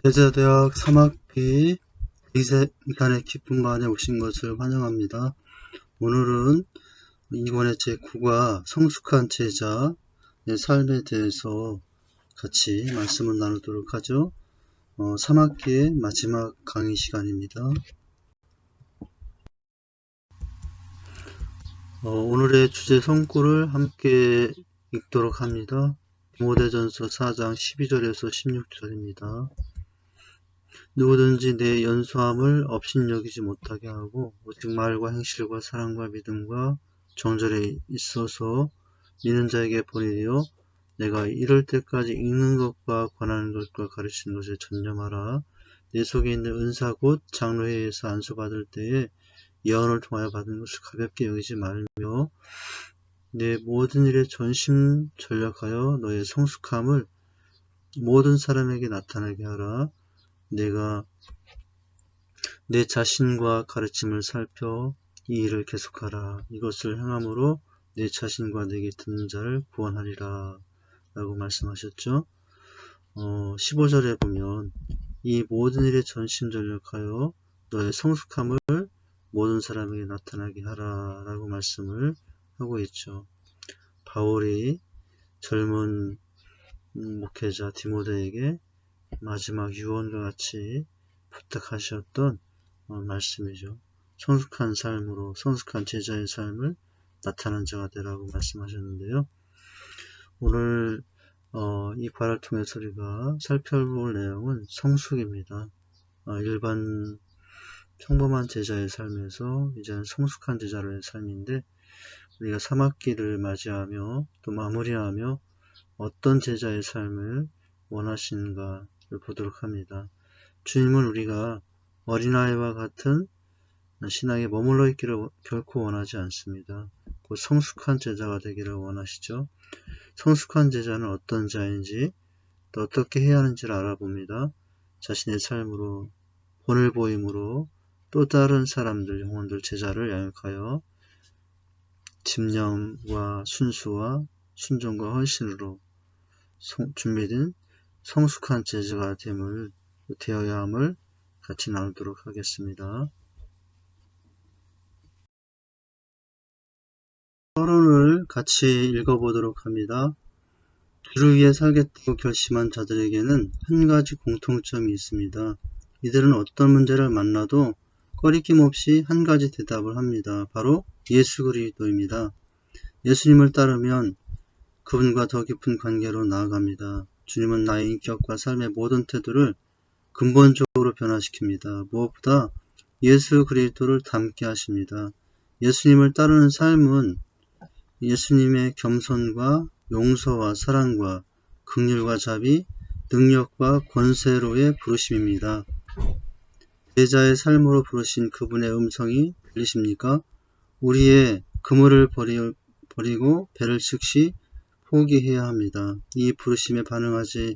제자대학 3학기 인간의 기쁨 반에 오신 것을 환영합니다. 오늘은 이번에 제9과 성숙한 제자의 삶에 대해서 같이 말씀을 나누도록 하죠. 3학기의 마지막 강의 시간입니다. 오늘의 주제 성구를 함께 읽도록 합니다. 디모데전서 4장 12절에서 16절입니다. 누구든지 내 연소함을 업신여기지 못하게 하고 오직 말과 행실과 사랑과 믿음과 정절에 있어서 믿는 자에게 보내려 내가 이럴 때까지 읽는 것과 권하는 것과 가르치는 것에 전념하라. 내 속에 있는 은사 곧 장로회에서 안수받을 때에 예언을 통하여 받은 것을 가볍게 여기지 말며 내 모든 일에 전심전력하여 너의 성숙함을 모든 사람에게 나타나게 하라. 내가 내 자신과 가르침을 살펴 이 일을 계속하라. 이것을 행함으로 내 자신과 내게 듣는 자를 구원하리라. 라고 말씀하셨죠. 15절에 보면 이 모든 일에 전심전력하여 너의 성숙함을 모든 사람에게 나타나게 하라. 라고 말씀을 하고 있죠. 바울이 젊은 목회자 디모데에게 마지막 유언과 같이 부탁하셨던 말씀이죠. 성숙한 삶으로 성숙한 제자의 삶을 나타난 자가 되라고 말씀하셨는데요. 오늘 이 과를 통해서 우리가 살펴볼 내용은 성숙입니다. 일반 평범한 제자의 삶에서 이제는 성숙한 제자의 삶인데 우리가 3학기를 맞이하며 또 마무리하며 어떤 제자의 삶을 원하시는가를 보도록 합니다. 주님은 우리가 어린아이와 같은 신앙에 머물러 있기를 결코 원하지 않습니다. 곧 성숙한 제자가 되기를 원하시죠. 성숙한 제자는 어떤 자인지 또 어떻게 해야 하는지를 알아봅니다. 자신의 삶으로 본을 보임으로 또 다른 사람들, 영혼들, 제자를 양육하여 집념과 순수와 순종과 헌신으로 준비된 성숙한 제자가 되어야 함을 같이 나누도록 하겠습니다. 서론을 같이 읽어보도록 합니다. 주를 위해 살겠다고 결심한 자들에게는 한 가지 공통점이 있습니다. 이들은 어떤 문제를 만나도 꺼리낌 없이 한 가지 대답을 합니다. 바로 예수 그리스도입니다. 예수님을 따르면 그분과 더 깊은 관계로 나아갑니다. 주님은 나의 인격과 삶의 모든 태도를 근본적으로 변화시킵니다. 무엇보다 예수 그리스도를 닮게 하십니다. 예수님을 따르는 삶은 예수님의 겸손과 용서와 사랑과 긍휼과 자비, 능력과 권세로의 부르심입니다. 제자의 삶으로 부르신 그분의 음성이 들리십니까? 우리의 그물을 버리고 배를 즉시 포기해야 합니다. 이 부르심에 반응하지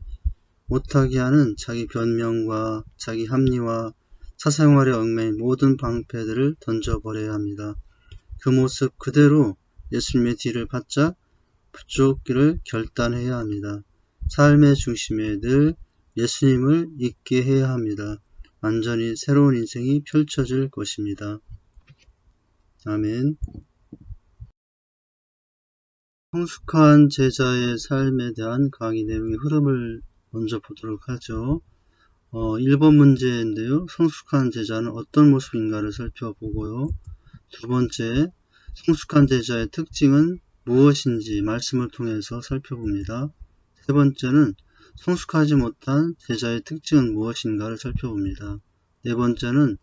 못하게 하는 자기 변명과 자기 합리와 사생활에 얽매인 모든 방패들을 던져버려야 합니다. 그 모습 그대로 예수님의 뒤를 바짝 붙잡기를 결단해야 합니다. 삶의 중심에 늘 예수님을 있게 해야 합니다. 완전히 새로운 인생이 펼쳐질 것입니다. 아멘. 성숙한 제자의 삶에 대한 강의 내용의 흐름을 먼저 보도록 하죠. 1번 문제인데요. 성숙한 제자는 어떤 모습인가를 살펴보고요. 두 번째, 성숙한 제자의 특징은 무엇인지 말씀을 통해서 살펴봅니다. 세 번째는 성숙하지 못한 제자의 특징은 무엇인가를 살펴봅니다. 네 번째는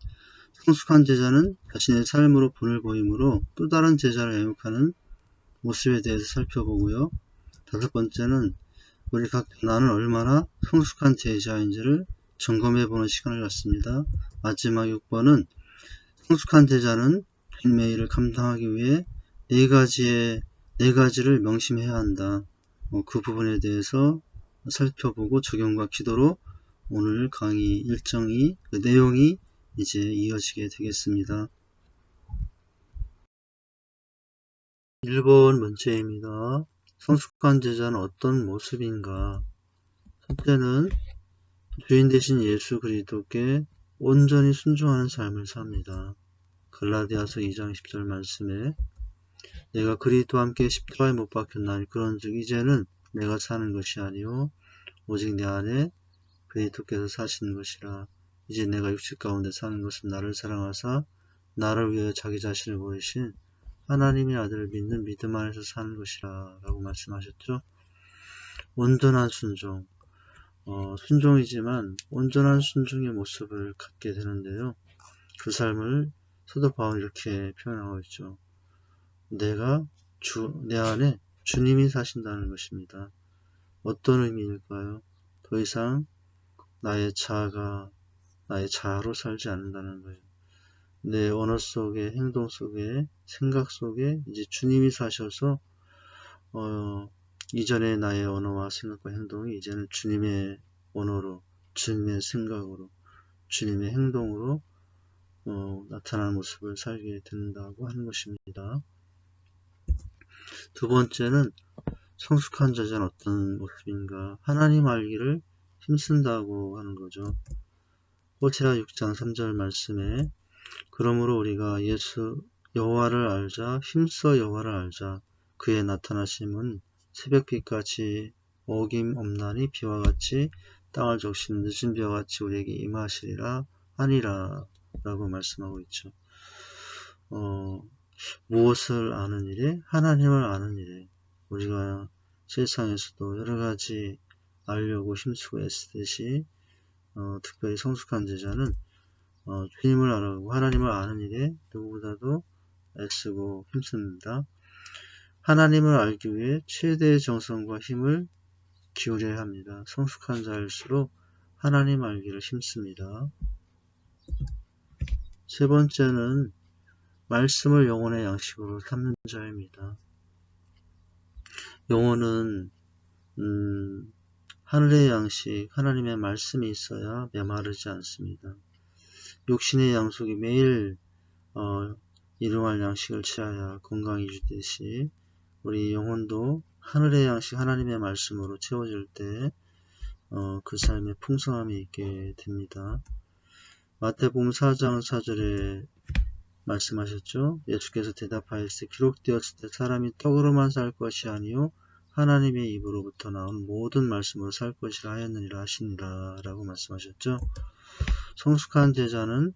성숙한 제자는 자신의 삶으로 본을 보임으로 또 다른 제자를 양육하는 모습에 대해서 살펴보고요. 다섯 번째는 우리 각자 나는 얼마나 성숙한 제자인지를 점검해보는 시간을 갖습니다. 마지막 6번은 성숙한 제자는 매일을 감당하기 위해 네 가지를 명심해야 한다. 그 부분에 대해서 살펴보고 적용과 기도로 오늘 강의 일정이 그 내용이 이제 이어지게 되겠습니다. 1번 문제입니다. 성숙한 제자는 어떤 모습인가? 첫째는 주인 되신 예수 그리스도께 온전히 순종하는 삶을 삽니다. 갈라디아서 2장 10절 말씀에 내가 그리스도와 함께 십자가에 못 박혔나니 그런즉 이제는 내가 사는 것이 아니요 오직 내 안에 그리스도께서 사시는 것이라. 이제 내가 육체 가운데 사는 것은 나를 사랑하사 나를 위하여 자기 자신을 보이신 하나님의 아들을 믿는 믿음 안에서 사는 것이라 라고 말씀하셨죠. 온전한 순종, 순종이지만 온전한 순종의 모습을 갖게 되는데요. 그 삶을 사도 바울이 이렇게 표현하고 있죠. 내 안에 주님이 사신다는 것입니다. 어떤 의미일까요? 더 이상 나의 자아로 살지 않는다는 거예요. 내 언어 속에, 행동 속에, 생각 속에 이제 주님이 사셔서 이전에 나의 언어와 생각과 행동이 이제는 주님의 언어로, 주님의 생각으로, 주님의 행동으로 나타나는 모습을 살게 된다고 하는 것입니다. 두 번째는 성숙한 제자는 어떤 모습인가? 하나님 알기를 힘쓴다고 하는 거죠. 호세아 6장 3절 말씀에 그러므로 우리가 여호와를 알자, 힘써 여호와를 알자. 그의 나타나심은 새벽빛같이 어김없나니 비와 같이 땅을 적시는 늦은 비와 같이 우리에게 임하시리라 하니라 라고 말씀하고 있죠. 무엇을 아는 일에? 하나님을 아는 일에. 우리가 세상에서도 여러 가지 알려고 힘쓰고 애쓰듯이 특별히 성숙한 제자는 주님을 알고 하나님을 아는 일에 누구보다도 애쓰고 힘씁니다. 하나님을 알기 위해 최대의 정성과 힘을 기울여야 합니다. 성숙한 자일수록 하나님 알기를 힘씁니다. 세 번째는 말씀을 영혼의 양식으로 삼는 자입니다. 영혼은 하늘의 양식, 하나님의 말씀이 있어야 메마르지 않습니다. 육신의 양속이 매일 일용할 양식을 취하여 건강히 유지되듯이 우리 영혼도 하늘의 양식 하나님의 말씀으로 채워질 때 그 삶에 풍성함이 있게 됩니다. 마태복음 4장 4절에 말씀하셨죠. 예수께서 대답하였을 때 기록되었을 때 사람이 떡으로만 살 것이 아니요 하나님의 입으로부터 나온 모든 말씀으로 살 것이라 하였느니라 하시니라 라고 말씀하셨죠. 성숙한 제자는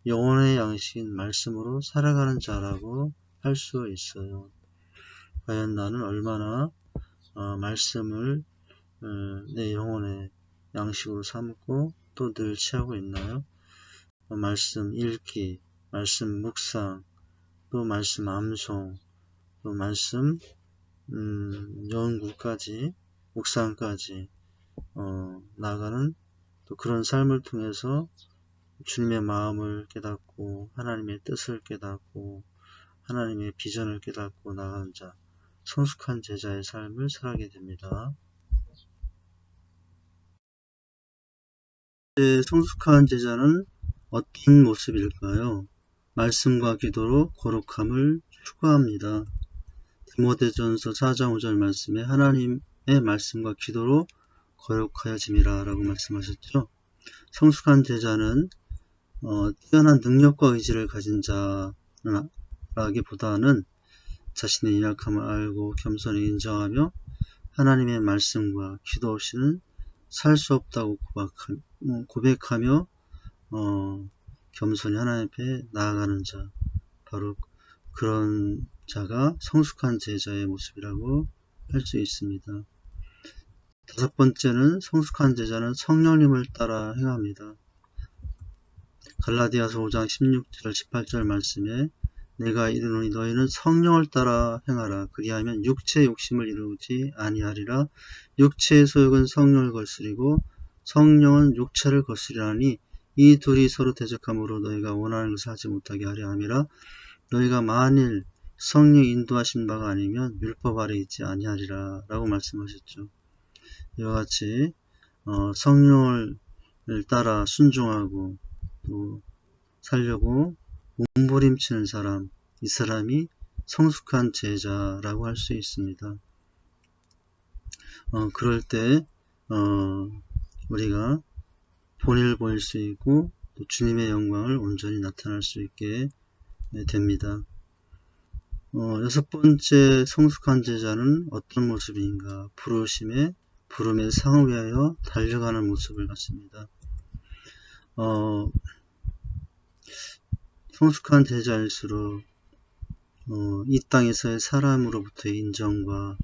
영혼의 양식인 말씀으로 살아가는 자라고 할 수 있어요. 과연 나는 얼마나 말씀을 내 영혼의 양식으로 삼고 또 늘 취하고 있나요? 말씀 읽기, 말씀 묵상, 또 말씀 암송, 또 말씀 연구까지, 묵상까지 나아가는 또 그런 삶을 통해서 주님의 마음을 깨닫고 하나님의 뜻을 깨닫고 하나님의 비전을 깨닫고 나가는 자, 성숙한 제자의 삶을 살게 됩니다. 성숙한 제자는 어떤 모습일까요? 말씀과 기도로 거룩함을 추구합니다. 디모데전서 4장 5절 말씀에 하나님의 말씀과 기도로 거룩하여짐이라 라고 말씀하셨죠. 성숙한 제자는 뛰어난 능력과 의지를 가진 자라기보다는 자신의 연약함을 알고 겸손히 인정하며 하나님의 말씀과 기도 없이는 살 수 없다고 고백하며 겸손히 하나님 앞에 나아가는 자, 바로 그런 자가 성숙한 제자의 모습이라고 할 수 있습니다. 다섯 번째는 성숙한 제자는 성령님을 따라 행합니다. 갈라디아서 5장 16절 18절 말씀에 내가 이르노니 너희는 성령을 따라 행하라. 그리하면 육체의 욕심을 이루지 아니하리라. 육체의 소욕은 성령을 거스리고 성령은 육체를 거스리라니 이 둘이 서로 대적함으로 너희가 원하는 것을 하지 못하게 하려 함이라. 너희가 만일 성령 인도하신 바가 아니면 율법 아래 있지 아니하리라 라고 말씀하셨죠. 이와 같이 성령을 따라 순종하고 또 살려고 몸부림치는 사람, 이 사람이 성숙한 제자라고 할 수 있습니다. 그럴 때 우리가 본인을 보일 수 있고 또 주님의 영광을 온전히 나타낼 수 있게 됩니다. 여섯 번째 성숙한 제자는 어떤 모습인가? 부름의 상을 위하여 달려가는 모습을 갖습니다. 성숙한 제자일수록 이 땅에서의 사람으로부터의 인정과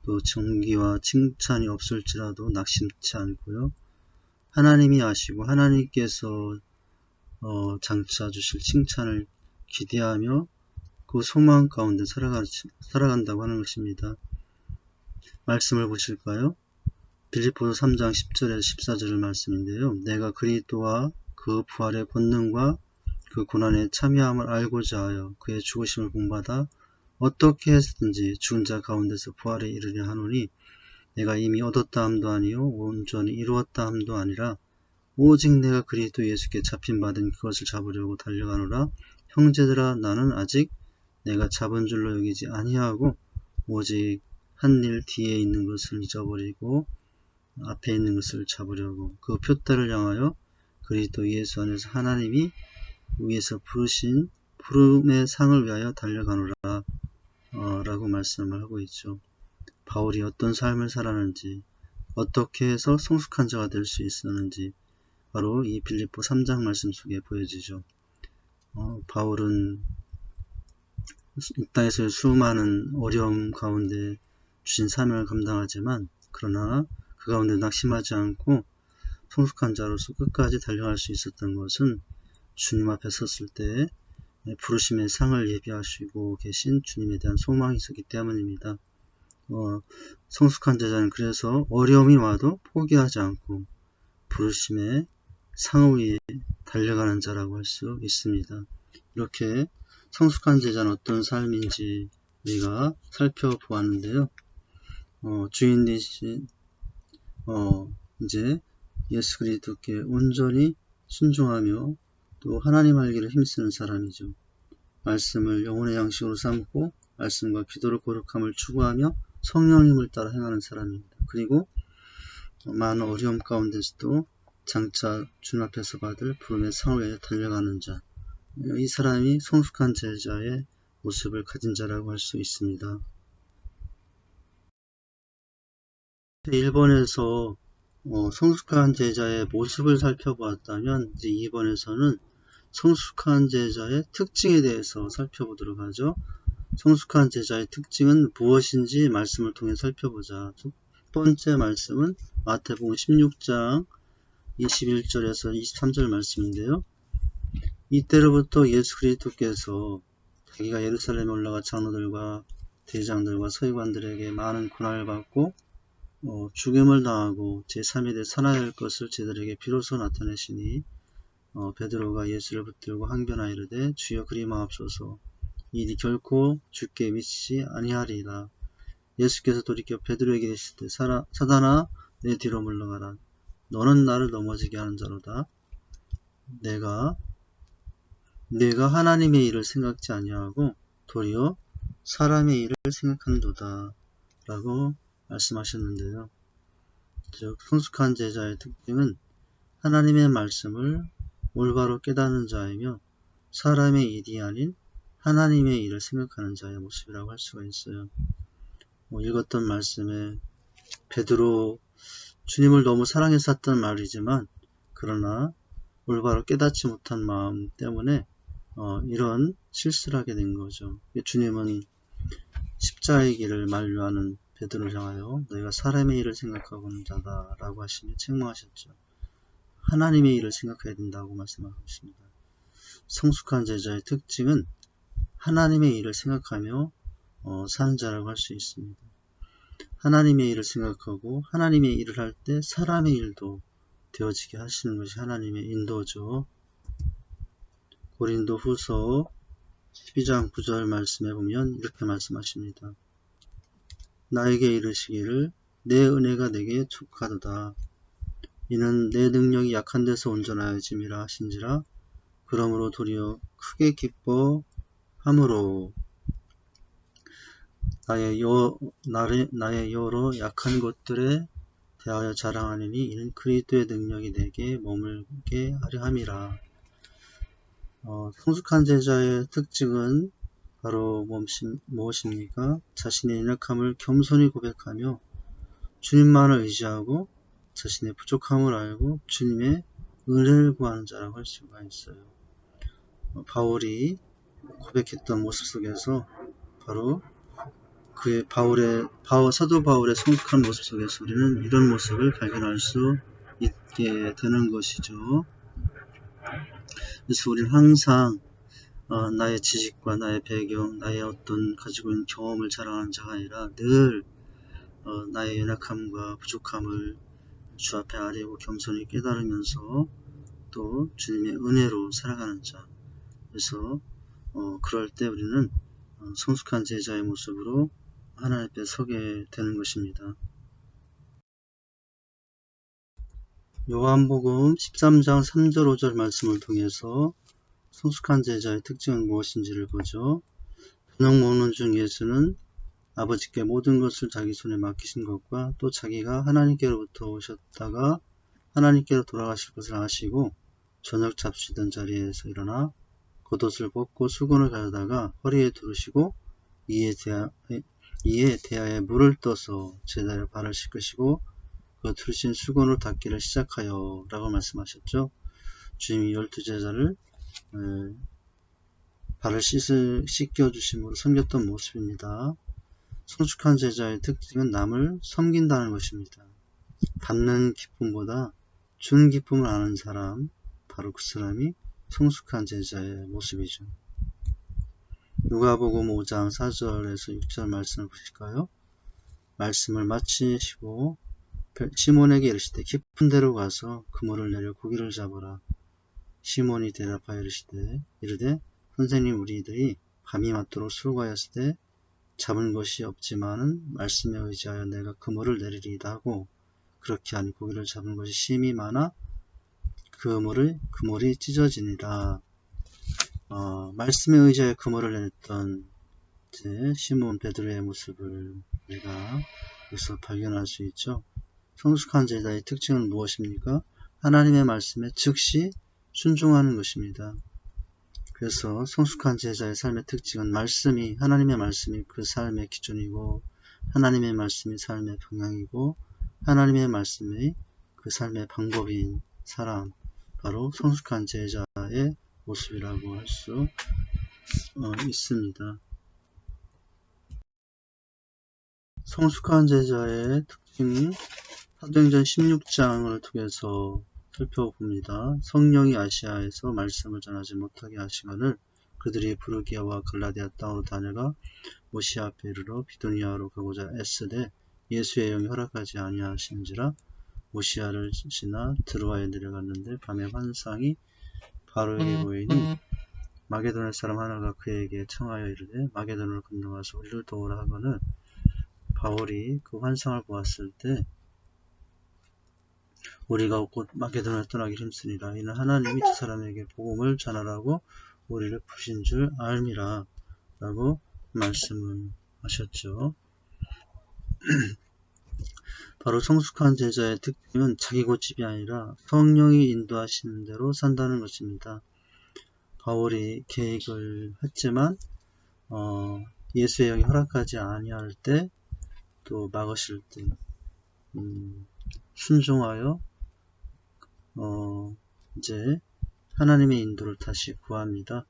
또 존귀와 칭찬이 없을지라도 낙심치 않고요. 하나님이 아시고 하나님께서 장차 주실 칭찬을 기대하며 그 소망 가운데 살아간다고 하는 것입니다. 말씀을 보실까요? 빌립보서 3장 10절에서 14절의 말씀인데요. 내가 그리스도와 그 부활의 권능과 그 고난에 참여함을 알고자 하여 그의 죽으심을 본받아 어떻게 해서든지 죽은 자 가운데서 부활에 이르려 하노니 내가 이미 얻었다 함도 아니요 온전히 이루었다 함도 아니라 오직 내가 그리스도 예수께 잡힌 바된 그것을 잡으려고 달려가노라. 형제들아 나는 아직 내가 잡은 줄로 여기지 아니하고 오직 한 일 뒤에 있는 것을 잊어버리고 앞에 있는 것을 잡으려고 그 표대를 향하여 그리스도 예수 안에서 하나님이 위에서 부르신 부름의 상을 위하여 달려가노라 라고 말씀을 하고 있죠. 바울이 어떤 삶을 살았는지 어떻게 해서 성숙한 자가 될 수 있었는지 바로 이 빌립보 3장 말씀 속에 보여지죠. 바울은 이 땅에서의 수많은 어려움 가운데 주신 사명을 감당하지만 그러나 그 가운데 낙심하지 않고 성숙한 자로서 끝까지 달려갈 수 있었던 것은 주님 앞에 섰을 때 부르심의 상을 예비하시고 계신 주님에 대한 소망이 있었기 때문입니다. 성숙한 제자는 그래서 어려움이 와도 포기하지 않고 부르심의 상을 위해 달려가는 자라고 할 수 있습니다. 이렇게 성숙한 제자는 어떤 삶인지 우리가 살펴보았는데요. 주인 되신 이제 예수 그리스도께 온전히 순종하며 또 하나님 알기를 힘쓰는 사람이죠. 말씀을 영혼의 양식으로 삼고 말씀과 기도로 거룩함을 추구하며 성령님을 따라 행하는 사람입니다. 그리고 많은 어려움 가운데서도 장차 주님 앞에서 받을 부름의 상을 위해 달려가는 자, 이 사람이 성숙한 제자의 모습을 가진 자라고 할 수 있습니다. 1번에서 성숙한 제자의 모습을 살펴보았다면 이제 2번에서는 성숙한 제자의 특징에 대해서 살펴보도록 하죠. 성숙한 제자의 특징은 무엇인지 말씀을 통해 살펴보자. 첫 번째 말씀은 마태복음 16장 21절에서 23절 말씀인데요. 이때로부터 예수 그리스도께서 자기가 예루살렘에 올라가 장로들과 대장들과 서기관들에게 많은 고난을 받고 죽임을 당하고 제3일에 살아날 것을 제들에게 비로소 나타내시니 베드로가 예수를 붙들고 항변하여 이르되 주여 그리 마옵소서 일이 결코 주께 미치지 아니하리이다. 예수께서 돌이켜 베드로에게 이르시되 사단아 내 뒤로 물러가라. 너는 나를 넘어지게 하는 자로다. 내가 하나님의 일을 생각지 아니하고 도리어 사람의 일을 생각한도다 라고 말씀하셨는데요. 즉 성숙한 제자의 특징은 하나님의 말씀을 올바로 깨닫는 자이며 사람의 일이 아닌 하나님의 일을 생각하는 자의 모습이라고 할 수가 있어요. 읽었던 말씀에 베드로 주님을 너무 사랑해서 했던 말이지만 그러나 올바로 깨닫지 못한 마음 때문에 이런 실수를 하게 된 거죠. 주님은 십자가의 길을 만류하는 베드로를 향하여 너희가 사람의 일을 생각하고 있는 자다 라고 하시며 책망하셨죠. 하나님의 일을 생각해야 된다고 말씀하고 있습니다. 성숙한 제자의 특징은 하나님의 일을 생각하며 사는 자라고 할 수 있습니다. 하나님의 일을 생각하고 하나님의 일을 할 때 사람의 일도 되어지게 하시는 것이 하나님의 인도죠. 고린도 후서 12장 9절 말씀에 보면 이렇게 말씀하십니다. 나에게 이르시기를 내 은혜가 내게 족하도다. 이는 내 능력이 약한 데서 온전하여짐이라 하신지라. 그러므로 도리어 크게 기뻐함으로 나의 여러 약한 것들에 대하여 자랑하느니 이는 그리스도의 능력이 내게 머물게 하려 함이라. 성숙한 제자의 특징은 바로 무엇입니까? 자신의 연약함을 겸손히 고백하며 주님만을 의지하고 자신의 부족함을 알고 주님의 은혜를 구하는 자라고 할 수가 있어요. 바울이 고백했던 모습 속에서 바로 그의 사도 바울의 성숙한 모습 속에서 우리는 이런 모습을 발견할 수 있게 되는 것이죠. 그래서 우리는 항상 나의 지식과 나의 배경, 나의 어떤 가지고 있는 경험을 자랑하는 자가 아니라 늘 나의 연약함과 부족함을 주 앞에 아뢰고 겸손히 깨달으면서 또 주님의 은혜로 살아가는 자. 그래서 그럴 때 우리는 성숙한 제자의 모습으로 하나님 앞에 서게 되는 것입니다. 요한복음 13장 3절 5절 말씀을 통해서 성숙한 제자의 특징은 무엇인지를 보죠. 저녁 먹는 중 예수는 아버지께 모든 것을 자기 손에 맡기신 것과 또 자기가 하나님께로부터 오셨다가 하나님께로 돌아가실 것을 아시고 저녁 잡수던 자리에서 일어나 겉옷을 벗고 수건을 가져다가 허리에 두르시고 이에 대하여 물을 떠서 제자의 발을 씻으시고 그 두르신 수건으로 닦기를 시작하여 라고 말씀하셨죠. 주님이 12제자를 발을 씻겨주심으로 섬겼던 모습입니다. 성숙한 제자의 특징은 남을 섬긴다는 것입니다. 받는 기쁨보다 준 기쁨을 아는 사람, 바로 그 사람이 성숙한 제자의 모습이죠. 누가복음 5장 4절에서 6절 말씀을 보실까요? 말씀을 마치시고 시몬에게 이르시되 깊은 데로 가서 그물을 내려 고기를 잡으라. 시몬이 대답하여 이르되 선생님, 우리들이 밤이 맞도록 수고하였을 때 잡은 것이 없지만은 말씀에 의지하여 내가 그물을 내리리이다 하고 그렇게 한 고기를 잡은 것이 심히 많아 그물이 찢어지니라. 말씀에 의지하여 그물을 내렸던 시몬 베드로의 모습을 우리가 여기서 발견할 수 있죠. 성숙한 제자의 특징은 무엇입니까? 하나님의 말씀에 즉시 순종하는 것입니다. 그래서 성숙한 제자의 삶의 특징은 하나님의 말씀이 그 삶의 기준이고 하나님의 말씀이 삶의 방향이고 하나님의 말씀이 그 삶의 방법인 사람, 바로 성숙한 제자의 모습이라고 할 수 있습니다. 성숙한 제자의 특징은 사도행전 16장을 통해서 살펴봅니다. 성령이 아시아에서 말씀을 전하지 못하게 하시거늘 그들이 부르기아와 갈라디아 땅으로 다녀가 모시 앞에 이르러 비두니아로 가고자 애쓰되 예수의 영이 허락하지 아니하신지라. 모시아를 지나 드로아에 내려갔는데 밤에 환상이 바로에게 보이니 마게도네 사람 하나가 그에게 청하여 이르되 마게도네를 건너가서 우리를 도우라 하거늘 바울이 그 환상을 보았을 때 우리가 곧 마게도냐를 떠나기 힘쓰니라. 이는 하나님이 두 사람에게 복음을 전하라고 우리를 부신 줄 알미라 라고 말씀을 하셨죠. 바로 성숙한 제자의 특징은 자기 고집이 아니라 성령이 인도하시는 대로 산다는 것입니다. 바울이 계획을 했지만 예수의 영이 허락하지 아니할 때 또 막으실 때 순종하여 이제 하나님의 인도를 다시 구합니다.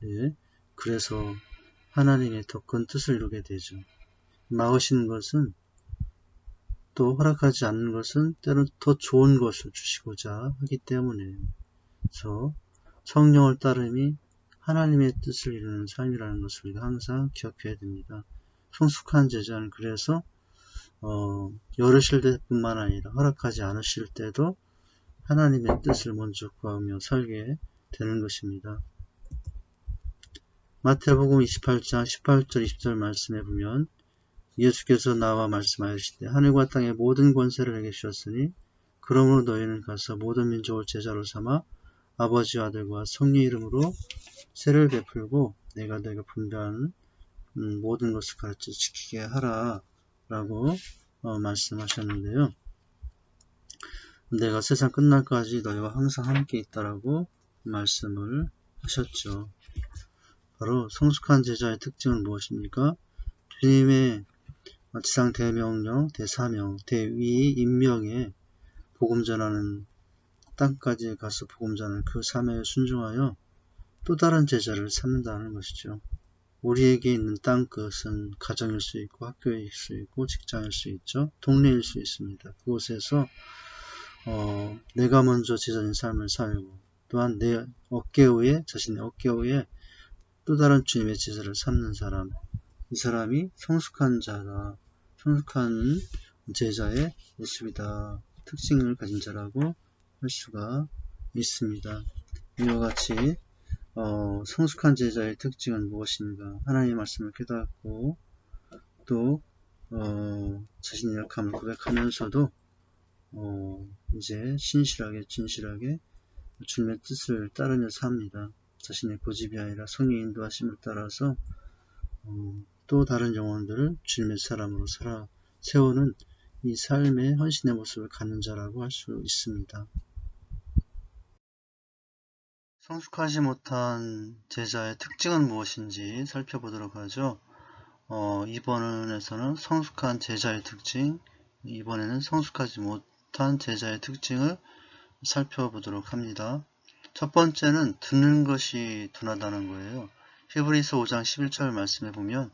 예, 그래서 하나님의 더 큰 뜻을 이루게 되죠. 막으시는 것은 또 허락하지 않는 것은 때론 더 좋은 것을 주시고자 하기 때문에 그래서 성령을 따름이 하나님의 뜻을 이루는 삶이라는 것을 우리가 항상 기억해야 됩니다. 성숙한 제자는 그래서 열으실 때뿐만 아니라 허락하지 않으실 때도 하나님의 뜻을 먼저 구하며 살게 되는 것입니다. 마태복음 28장 18절 20절 말씀해 보면 예수께서 나와 말씀하시되 하늘과 땅의 모든 권세를 내게 주셨으니 그러므로 너희는 가서 모든 민족을 제자로 삼아 아버지와 아들과 성령 이름으로 세를 베풀고 내가 너희가 분배하는 모든 것을 가르쳐 지키게 하라 라고 말씀하셨는데요. 내가 세상 끝날까지 너희와 항상 함께 있다라고 말씀을 하셨죠. 바로 성숙한 제자의 특징은 무엇입니까? 주님의 지상 대명령, 대사명, 대위, 임명에 복음 전하는 땅까지 가서 복음 전하는 그 사명에 순종하여 또 다른 제자를 삼는다는 것이죠. 우리에게 있는 땅, 그것은 가정일 수 있고 학교일 수 있고 직장일 수 있죠. 동네일 수 있습니다. 그곳에서 내가 먼저 제자인 삶을 살고 또한 내 어깨 위에 자신의 어깨 위에 또 다른 주님의 제자를 삼는 사람, 이 사람이 성숙한 자다. 성숙한 제자의 모습이다. 특징을 가진 자라고 할 수가 있습니다. 이와 같이 성숙한 제자의 특징은 무엇인가? 하나님의 말씀을 깨닫고 또 자신의 약함을 고백하면서도 이제 신실하게 진실하게 주님의 뜻을 따르며 삽니다. 자신의 고집이 아니라 성령의 인도하심을 따라서 또 다른 영혼들을 주님의 사람으로 세우는 이 삶의 헌신의 모습을 갖는 자라고 할 수 있습니다. 성숙하지 못한 제자의 특징은 무엇인지 살펴보도록 하죠. 이번에서는 성숙한 제자의 특징, 이번에는 성숙하지 못한 제자의 특징을 살펴보도록 합니다. 첫 번째는 듣는 것이 둔하다는 거예요. 히브리서 5장 11절 말씀해 보면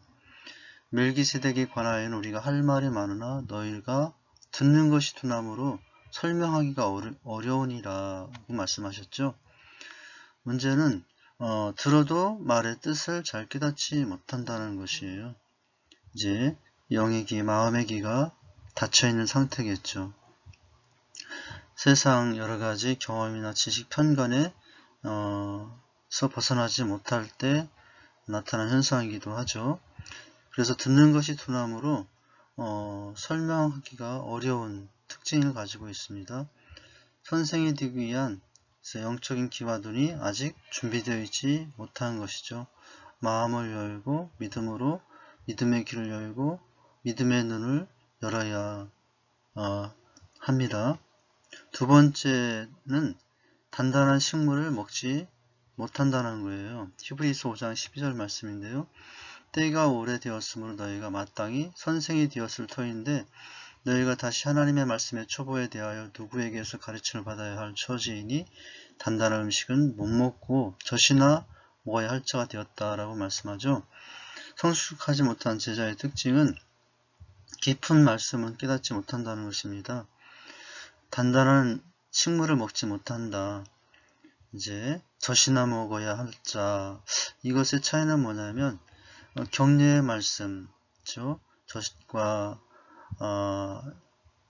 멜기세덱에 관하여는 우리가 할 말이 많으나 너희가 듣는 것이 둔함으로 설명하기가 어려우니라고 말씀하셨죠. 문제는 들어도 말의 뜻을 잘 깨닫지 못한다는 것이에요. 이제 영의 귀, 마음의 귀가 닫혀있는 상태겠죠. 세상 여러가지 경험이나 지식 편견에서 벗어나지 못할 때 나타난 현상이기도 하죠. 그래서 듣는 것이 둔함으로 설명하기가 어려운 특징을 가지고 있습니다. 선생이 되기 위한 영적인 귀와 눈이 아직 준비되어 있지 못한 것이죠. 마음을 열고 믿음으로 믿음의 귀를 열고 믿음의 눈을 열어야 합니다. 두 번째는 단단한 식물을 먹지 못한다는 거예요. 히브리서 5장 12절 말씀인데요. 때가 오래되었으므로 너희가 마땅히 선생이 되었을 터인데 너희가 다시 하나님의 말씀의 초보에 대하여 누구에게서 가르침을 받아야 할 처지이니 단단한 음식은 못 먹고 젖이나 먹어야 할 자가 되었다라고 말씀하죠. 성숙하지 못한 제자의 특징은 깊은 말씀은 깨닫지 못한다는 것입니다. 단단한 식물을 먹지 못한다. 이제 젖이나 먹어야 할 자. 이것의 차이는 뭐냐면 격려의 말씀, 젖과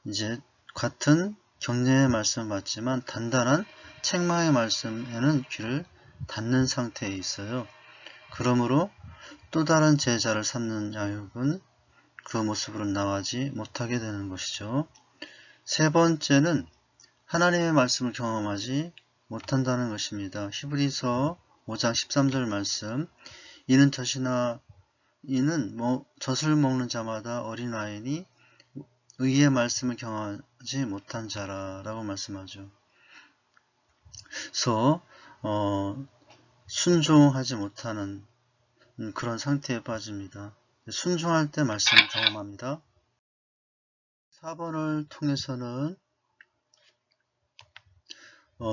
이제 같은 격려의 말씀을 받지만 단단한 책망의 말씀에는 귀를 닫는 상태에 있어요. 그러므로 또 다른 제자를 삼는 야육은 그 모습으로 나가지 못하게 되는 것이죠. 세 번째는 하나님의 말씀을 경험하지 못한다는 것입니다. 히브리서 5장 13절 말씀 이는 젖을 먹는 자마다 어린아이니 의의 말씀을 경험하지 못한 자라고 말씀하죠. 그래서 순종하지 못하는 그런 상태에 빠집니다. 순종할 때 말씀을 경험합니다. 4번을 통해서는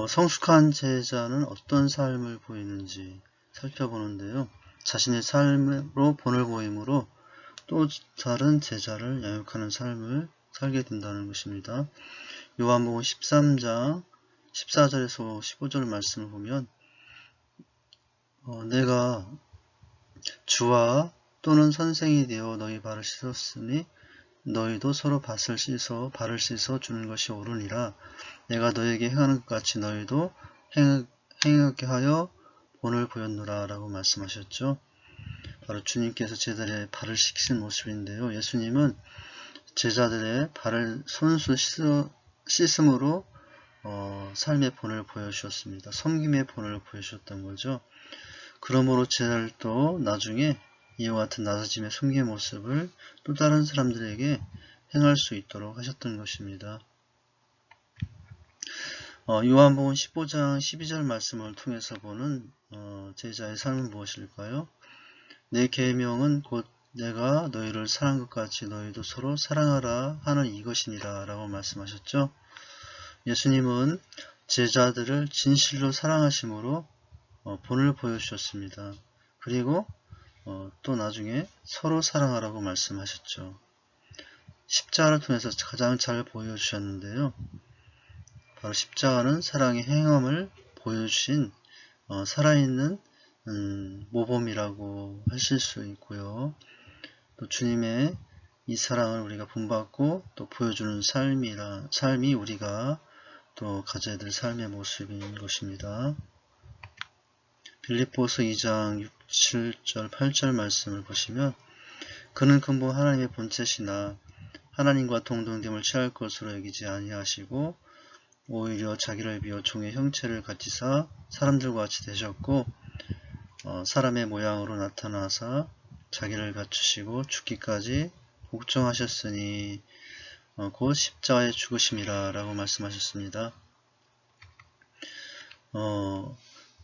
성숙한 제자는 어떤 삶을 보이는지 살펴보는데요. 자신의 삶으로 본을 보임으로 또 다른 제자를 양육하는 삶을 살게 된다는 것입니다. 요한복음 13장 14절에서 15절 말씀을 보면 내가 주와 또는 선생이 되어 너희 발을 씻었으니 너희도 서로 발을 씻어 주는 것이 옳으니라. 내가 너에게 행하는 것 같이 너희도 행하게 하여 본을 보였노라 라고 말씀하셨죠. 바로 주님께서 제자들의 발을 씻긴 모습인데요. 예수님은 제자들의 발을 손수 씻음으로 삶의 본을 보여주셨습니다. 섬김의 본을 보여주셨던 거죠. 그러므로 제자들도 나중에 이와 같은 낮아짐의 섬김의 모습을 또 다른 사람들에게 행할 수 있도록 하셨던 것입니다. 요한복음 15장 12절 말씀을 통해서 보는 제자의 삶은 무엇일까요? 내 계명은 곧 내가 너희를 사랑한 것 같이 너희도 서로 사랑하라 하는 이것이니라 라고 말씀하셨죠. 예수님은 제자들을 진실로 사랑하심으로 본을 보여주셨습니다. 그리고 또 나중에 서로 사랑하라고 말씀하셨죠. 십자가를 통해서 가장 잘 보여주셨는데요. 바로 십자가는 사랑의 행함을 보여주신 살아있는 모범이라고 하실 수 있고요. 또 주님의 이 사랑을 우리가 본받고 또 보여주는 삶이 우리가 또 가져야 될 삶의 모습인 것입니다. 빌립보서 2장 6, 7절, 8절 말씀을 보시면 그는 근본 하나님의 본체시나 하나님과 동등됨을 취할 것으로 여기지 아니하시고 오히려 자기를 비워 종의 형체를 가지사 사람들과 같이 되셨고 사람의 모양으로 나타나사 자기를 갖추시고 죽기까지 복종하셨으니 곧 십자가의 죽으심이라 라고 말씀하셨습니다.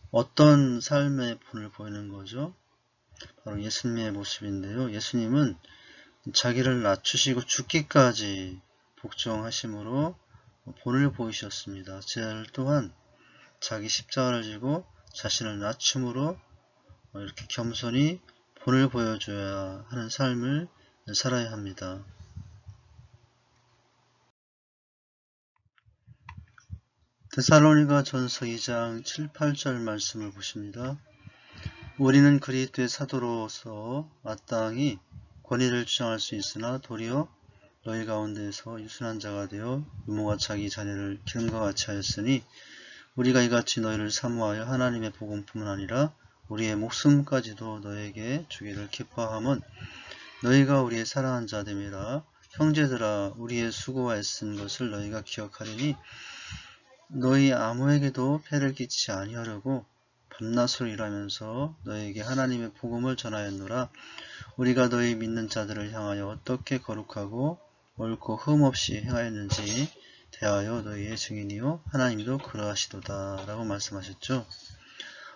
어떤 삶의 본을 보이는 거죠? 바로 예수님의 모습인데요. 예수님은 자기를 낮추시고 죽기까지 복종하심으로 본을 보이셨습니다. 제자들 또한 자기 십자가를 지고 자신을 낮춤으로 이렇게 겸손히 본을 보여줘야 하는 삶을 살아야 합니다. 데살로니가 전서 2장 7, 8절 말씀을 보십니다. 우리는 그리스도의 사도로서 마땅히 권위를 주장할 수 있으나 도리어 너희 가운데에서 유순한 자가 되어 유모가 자기 자녀를 기름과 같이 하였으니 우리가 이같이 너희를 사모하여 하나님의 복음뿐만 아니라 우리의 목숨까지도 너에게 주기를 기뻐함은 너희가 우리의 사랑한 자됨이라. 형제들아, 우리의 수고와 애쓴 것을 너희가 기억하리니 너희 아무에게도 폐를 끼치지 아니하려고 밤낮으로 일하면서 너희에게 하나님의 복음을 전하였노라. 우리가 너희 믿는 자들을 향하여 어떻게 거룩하고 옳고 흠없이 행하였는지 대하여 너희의 증인이요 하나님도 그러하시도다 라고 말씀하셨죠.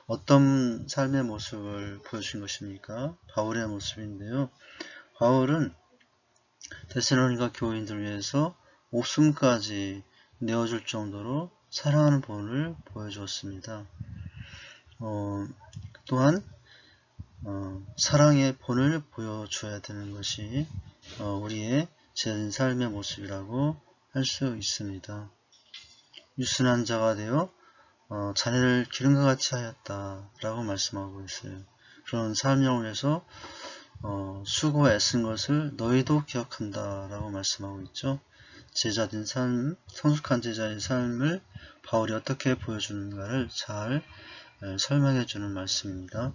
어떤 삶의 모습을 보여준 것입니까? 바울의 모습인데요. 바울은 데살로니가 교인들을 위해서 목숨까지 내어줄 정도로 사랑하는 본을 보여주었습니다. 또한 사랑의 본을 보여줘야 되는 것이 우리의 제자된 삶의 모습이라고 할 수 있습니다. 유순한 자가 되어 자네를 기름과 같이 하였다 라고 말씀하고 있어요. 그런 삶을 위해서 수고 애쓴 것을 너희도 기억한다 라고 말씀하고 있죠. 제자된 삶, 성숙한 제자의 삶을 바울이 어떻게 보여주는가를 잘 설명해 주는 말씀입니다.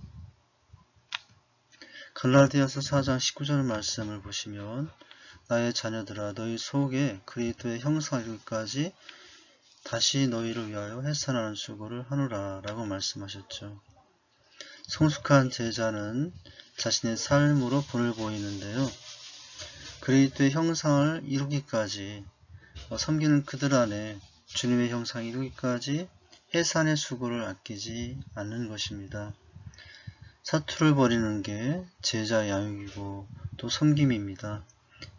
갈라디아서 4장 19절 말씀을 보시면 나의 자녀들아 너희 속에 그리스도의 형상을 이루기까지 다시 너희를 위하여 해산하는 수고를 하노라 라고 말씀하셨죠. 성숙한 제자는 자신의 삶으로 본을 보이는데요. 그리스도의 형상을 이루기까지 섬기는 그들 안에 주님의 형상을 이루기까지 해산의 수고를 아끼지 않는 것입니다. 사투를 벌이는 게 제자 양육이고 또 섬김입니다.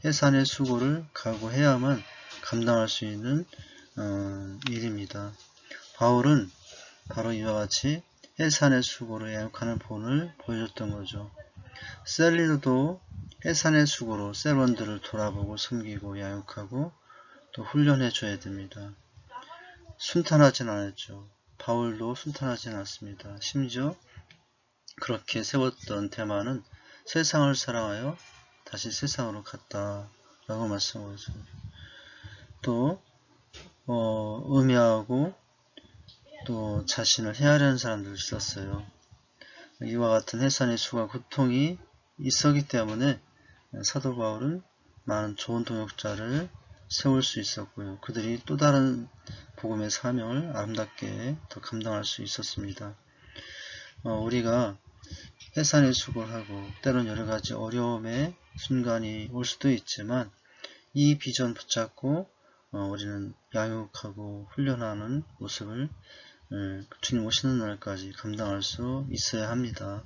해산의 수고를 각오해야만 감당할 수 있는 일입니다. 바울은 바로 이와 같이 해산의 수고를 양육하는 본을 보여줬던 거죠. 셀리도도 해산의 수고로 셀원들을 돌아보고 섬기고 양육하고 또 훈련해 줘야 됩니다. 순탄하진 않았죠. 바울도 순탄하진 않습니다. 심지어 그렇게 세웠던 대만은 세상을 사랑하여 다시 세상으로 갔다 라고 말씀하죠. 또 음해하고 또 자신을 헤아리는 사람들도 있었어요. 이와 같은 해산의 수고와 고통이 있었기 때문에 사도 바울은 많은 좋은 동역자를 세울 수 있었고요. 그들이 또 다른 복음의 사명을 아름답게 더 감당할 수 있었습니다. 우리가 해산의 수고를 하고 때론 여러가지 어려움의 순간이 올 수도 있지만 이 비전 붙잡고 우리는 양육하고 훈련하는 모습을 주님 오시는 날까지 감당할 수 있어야 합니다.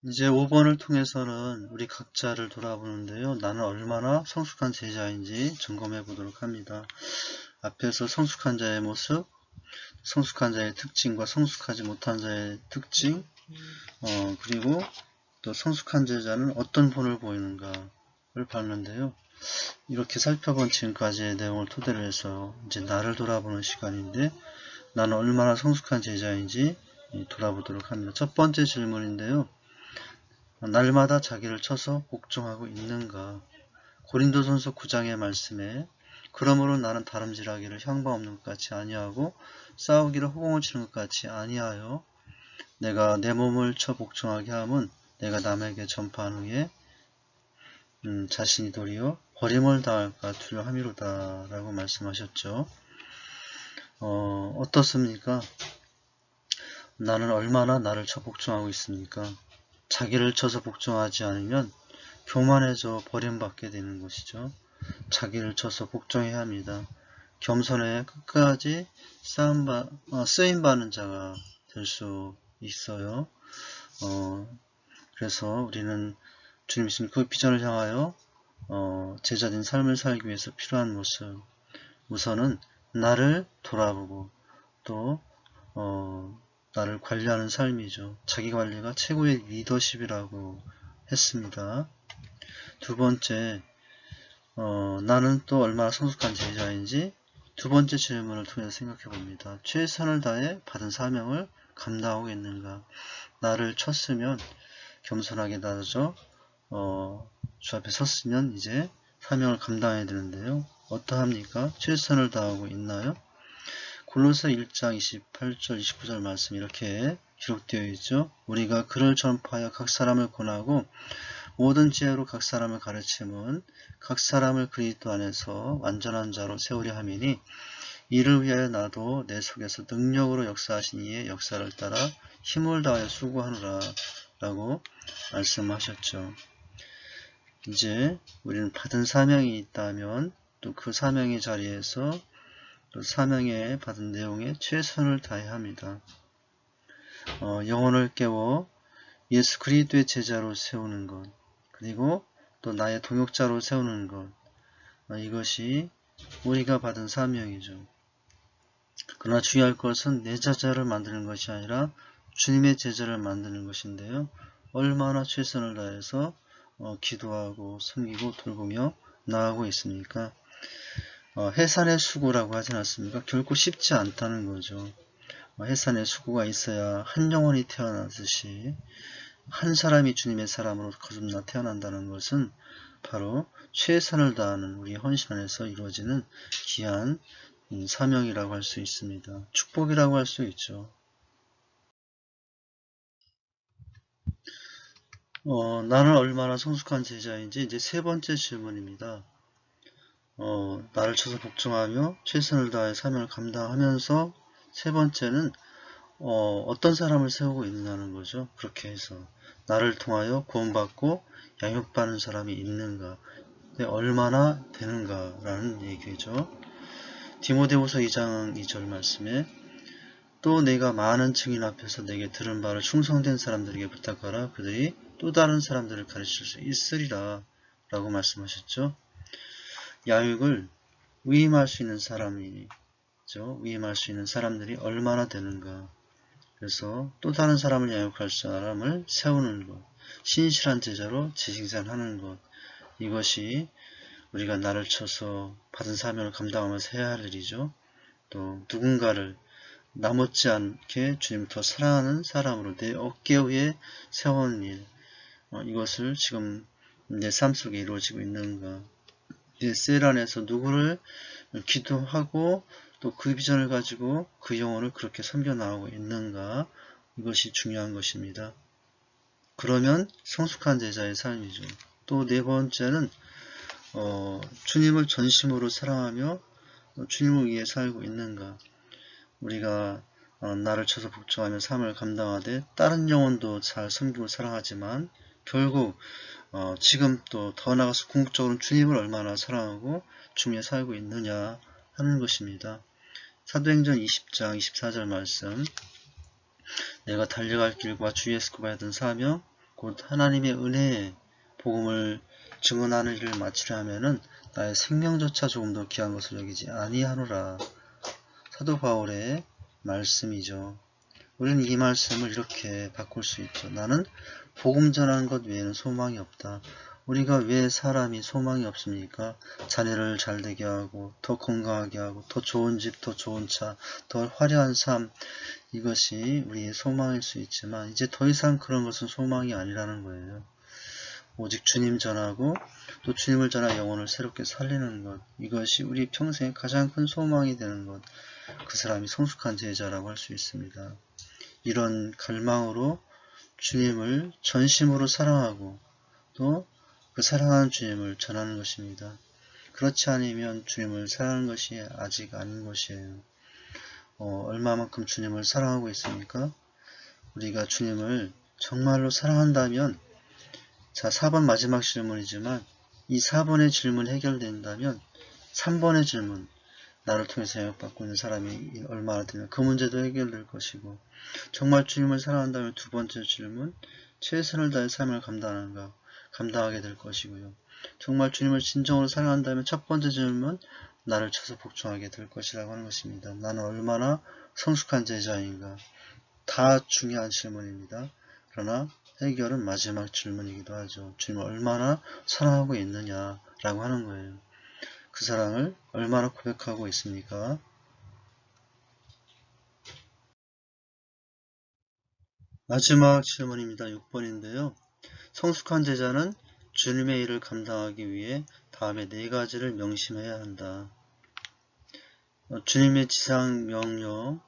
이제 5번을 통해서는 우리 각자를 돌아보는데요. 나는 얼마나 성숙한 제자인지 점검해 보도록 합니다. 앞에서 성숙한 자의 모습, 성숙한 자의 특징과 성숙하지 못한 자의 특징, 그리고 또 성숙한 제자는 어떤 본을 보이는가를 봤는데요. 이렇게 살펴본 지금까지의 내용을 토대로 해서 이제 나를 돌아보는 시간인데, 나는 얼마나 성숙한 제자인지 돌아보도록 합니다. 첫 번째 질문인데요. 날마다 자기를 쳐서 복종하고 있는가? 고린도전서 9장의 말씀에 그러므로 나는 다름질하기를 형방 없는 것 같이 아니하고 싸우기를 허공을 치는 것 같이 아니하여 내가 내 몸을 쳐 복종하게 함은 내가 남에게 전파한 후에 자신이 도리어 버림을 당할까 두려함이로다 라고 말씀하셨죠. 어떻습니까? 나는 얼마나 나를 쳐 복종하고 있습니까? 자기를 쳐서 복종하지 않으면 교만해져 버림받게 되는 것이죠. 자기를 쳐서 복종해야 합니다. 겸손해 끝까지 쓰임받는 자가 될 수 있어요. 그래서 우리는 주님 그 비전을 향하여 제자된 삶을 살기 위해서 필요한 모습, 우선은 나를 돌아보고 또 나를 관리하는 삶이죠. 자기관리가 최고의 리더십이라고 했습니다. 두 번째, 나는 또 얼마나 성숙한 제자인지 두 번째 질문을 통해서 생각해 봅니다. 최선을 다해 받은 사명을 감당하고 있는가? 나를 쳤으면 겸손하게 나아져 주 앞에 섰으면 이제 사명을 감당해야 되는데요. 어떠합니까? 최선을 다하고 있나요? 골로새 1장 28절 29절 말씀 이렇게 기록되어 있죠. 우리가 그를 전파하여 각 사람을 권하고 모든 지혜로 각 사람을 가르침은 각 사람을 그리스도 안에서 완전한 자로 세우려 함이니 이를 위하여 나도 내 속에서 능력으로 역사하신 이의 역사를 따라 힘을 다하여 수고하노라 라고 말씀하셨죠. 이제 우리는 받은 사명이 있다면 또 그 사명의 자리에서 또 사명에 받은 내용에 최선을 다해야 합니다. 영혼을 깨워 예수 그리스도의 제자로 세우는 것, 그리고 또 나의 동역자로 세우는 것, 이것이 우리가 받은 사명이죠. 그러나 중요할 것은 내 제자를 만드는 것이 아니라 주님의 제자를 만드는 것인데요. 얼마나 최선을 다해서 기도하고 섬기고 돌보며 나아가고 있습니까? 해산의 수고라고 하지 않습니까? 결코 쉽지 않다는 거죠. 해산의 수고가 있어야 한 영혼이 태어나듯이 한 사람이 주님의 사람으로 거듭나 태어난다는 것은 바로 최선을 다하는 우리 헌신 안에서 이루어지는 귀한 사명이라고 할 수 있습니다. 축복이라고 할 수 있죠. 나는 얼마나 성숙한 제자인지 이제 세 번째 질문입니다. 나를 쳐서 복종하며 최선을 다해 사명을 감당하면서 세 번째는 어떤 사람을 세우고 있느냐는 거죠. 그렇게 해서 나를 통하여 구원받고 양육받는 사람이 있는가, 얼마나 되는가라는 얘기죠. 디모데후서 2장 2절 말씀에 또 내가 많은 증인 앞에서 내게 들은 바를 충성된 사람들에게 부탁하라. 그들이 또 다른 사람들을 가르칠 수 있으리라 라고 말씀하셨죠. 양육을 위임할 수 있는 사람이죠. 위임할 수 있는 사람들이 얼마나 되는가. 그래서 또 다른 사람을 양육할 사람을 세우는 것, 신실한 제자로 재생산하는 것, 이것이 우리가 나를 쳐서 받은 사명을 감당하면서 해야 할 일이죠. 또 누군가를 나 못지않게 주님을 더 사랑하는 사람으로 내 어깨 위에 세우는 일, 이것을 지금 내 삶 속에 이루어지고 있는가. 내 셀 안에서 누구를 기도하고 또 그 비전을 가지고 그 영혼을 그렇게 섬겨 나가고 있는가, 이것이 중요한 것입니다. 그러면 성숙한 제자의 삶이죠. 또 네 번째는 주님을 전심으로 사랑하며 주님을 위해 살고 있는가. 우리가 나를 쳐서 복종하며 삶을 감당하되 다른 영혼도 잘 섬기고 사랑하지만 결국 지금 또 더 나아가서 궁극적으로는 주님을 얼마나 사랑하고 중에 살고 있느냐 하는 것입니다. 사도행전 20장 24절 말씀, 내가 달려갈 길과 주 예수께 받은 사명 곧 하나님의 은혜의 복음을 증언하는 일을 마치려 하면은 나의 생명조차 조금 더 귀한 것을 여기지 아니하노라. 사도 바울의 말씀이죠. 우리는 이 말씀을 이렇게 바꿀 수 있죠. 나는 복음 전하는 것 외에는 소망이 없다. 우리가 왜 사람이 소망이 없습니까? 자녀를 잘 되게 하고 더 건강하게 하고 더 좋은 집, 더 좋은 차, 더 화려한 삶, 이것이 우리의 소망일 수 있지만 이제 더 이상 그런 것은 소망이 아니라는 거예요. 오직 주님 전하고 또 주님을 전하 영혼을 새롭게 살리는 것, 이것이 우리 평생의 가장 큰 소망이 되는 것, 그 사람이 성숙한 제자라고 할 수 있습니다. 이런 갈망으로 주님을 전심으로 사랑하고 또 그 사랑하는 주님을 전하는 것입니다. 그렇지 않으면 주님을 사랑하는 것이 아직 아닌 것이에요. 얼마만큼 주님을 사랑하고 있습니까? 우리가 주님을 정말로 사랑한다면, 자, 4번 마지막 질문이지만 이 4번의 질문이 해결된다면 3번의 질문, 나를 통해서 영역받고 있는 사람이 얼마나 되면 그 문제도 해결될 것이고, 정말 주님을 사랑한다면 두 번째 질문, 최선을 다해 삶을 감당하게 될 것이고요. 정말 주님을 진정으로 사랑한다면 첫 번째 질문, 나를 쳐서 복종하게 될 것이라고 하는 것입니다. 나는 얼마나 성숙한 제자인가. 다 중요한 질문입니다. 그러나 해결은 마지막 질문이기도 하죠. 주님을 얼마나 사랑하고 있느냐라고 하는 거예요. 그 사랑을 얼마나 고백하고 있습니까? 마지막 질문입니다. 6번인데요. 성숙한 제자는 주님의 일을 감당하기 위해 다음에 4가지를 명심해야 한다. 주님의 지상 명령,